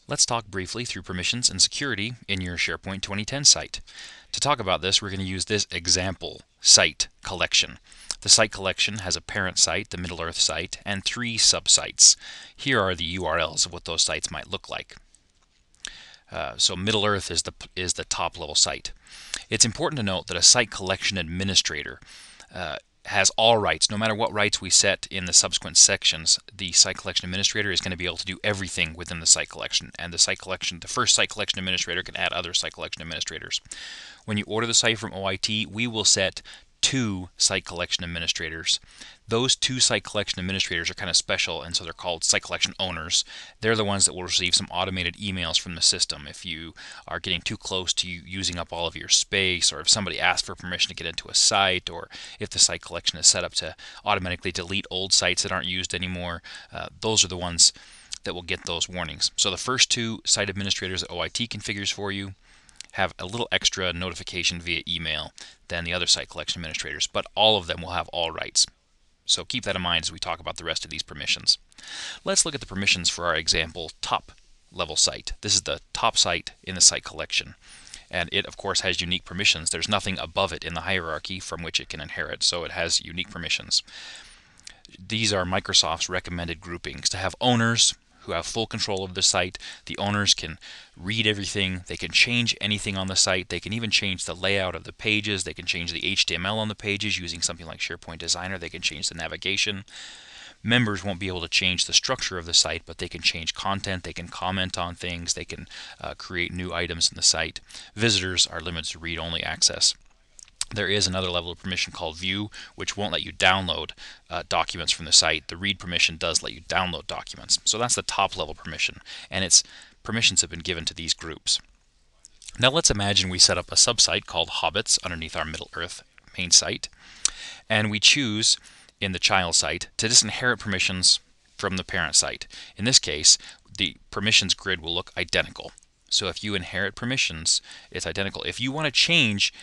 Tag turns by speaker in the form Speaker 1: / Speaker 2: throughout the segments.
Speaker 1: Let's talk briefly through permissions and security in your SharePoint 2010 site. To talk about this, we're going to use this example site collection. The site collection has a parent site, the Middle-earth site, and 3 subsites. Here are the URLs of what those sites might look like. So Middle-earth is the top level site. It's important to note that a site collection administrator has all rights. No matter what rights we set in the subsequent sections, the site collection administrator is going to be able to do everything within the site collection. And the first site collection administrator can add other site collection administrators. When you order the site from OIT, we will set 2 site collection administrators. Those 2 site collection administrators are kind of special, and so they're called site collection owners. They're the ones that will receive some automated emails from the system if you are getting too close to using up all of your space, or if somebody asks for permission to get into a site, or if the site collection is set up to automatically delete old sites that aren't used anymore. Those are the ones that will get those warnings. So the first 2 site administrators that OIT configures for you have a little extra notification via email than the other site collection administrators, but all of them will have all rights. So keep that in mind as we talk about the rest of these permissions. Let's look at the permissions for our example top level site. This is the top site in the site collection, and it of course has unique permissions. There's nothing above it in the hierarchy from which it can inherit, so it has unique permissions. These are Microsoft's recommended groupings to have owners who have full control of the site. The owners can read everything, they can change anything on the site, they can even change the layout of the pages, they can change the HTML on the pages using something like SharePoint Designer, they can change the navigation. Members won't be able to change the structure of the site, but they can change content, they can comment on things, they can create new items in the site. Visitors are limited to read-only access. There is another level of permission called View, which won't let you download documents from the site. The Read permission does let you download documents. So that's the top level permission, and its permissions have been given to these groups. Now let's imagine we set up a subsite called Hobbits underneath our Middle-earth main site, and we choose in the child site to disinherit permissions from the parent site. In this case, the permissions grid will look identical. So if you inherit permissions, it's identical. If you want to change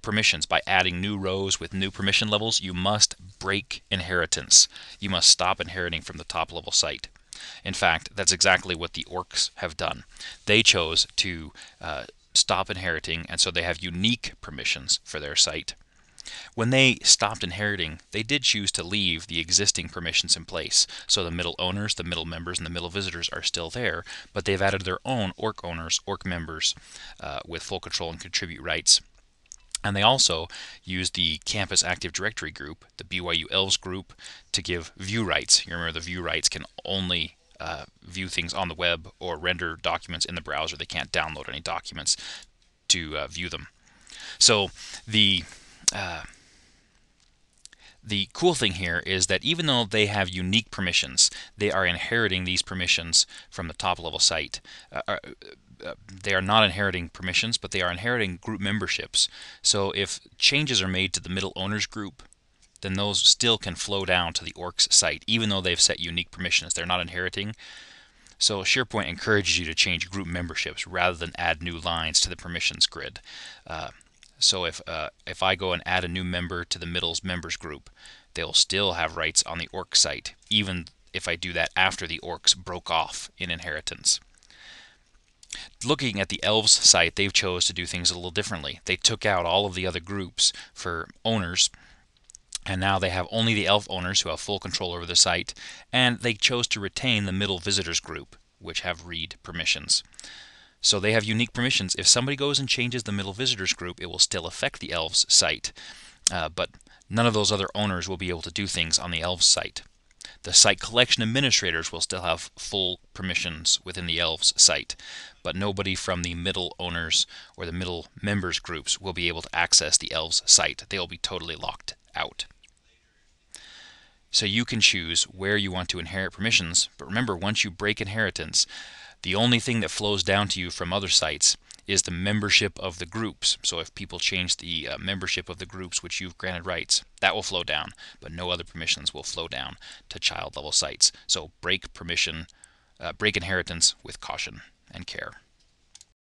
Speaker 1: permissions by adding new rows with new permission levels, you must break inheritance. You must stop inheriting from the top level site. In fact, that's exactly what the orcs have done. They chose to stop inheriting, and so they have unique permissions for their site. When they stopped inheriting, they did choose to leave the existing permissions in place. So the middle owners, the middle members, and the middle visitors are still there, but they've added their own orc owners, orc members with full control and contribute rights. And they also use the Campus Active Directory group, the BYU Elves group, to give view rights. You remember the view rights can only view things on the web or render documents in the browser. They can't download any documents to view them. So the cool thing here is that even though they have unique permissions, they are inheriting these permissions from the top level site. They are not inheriting permissions, but they are inheriting group memberships. So if changes are made to the middle owners group, then those still can flow down to the orcs site, even though they've set unique permissions. They're not inheriting. So SharePoint encourages you to change group memberships rather than add new lines to the permissions grid. So if I go and add a new member to the middle's members group, they'll still have rights on the orc site, even if I do that after the orcs broke off in inheritance. Looking at the Elves site, they've chose to do things a little differently. They took out all of the other groups for owners, and now they have only the Elf owners who have full control over the site, and they chose to retain the middle visitors group, which have read permissions. So they have unique permissions. If somebody goes and changes the middle visitors group, it will still affect the Elves site, but none of those other owners will be able to do things on the Elves site. The site collection administrators will still have full permissions within the Elves site, but nobody from the middle owners or the middle members groups will be able to access the Elves site. They will be totally locked out. So you can choose where you want to inherit permissions, but remember, once you break inheritance, the only thing that flows down to you from other sites is the membership of the groups. So if people change the membership of the groups which you've granted rights, that will flow down, but no other permissions will flow down to child level sites. So break inheritance with caution and care.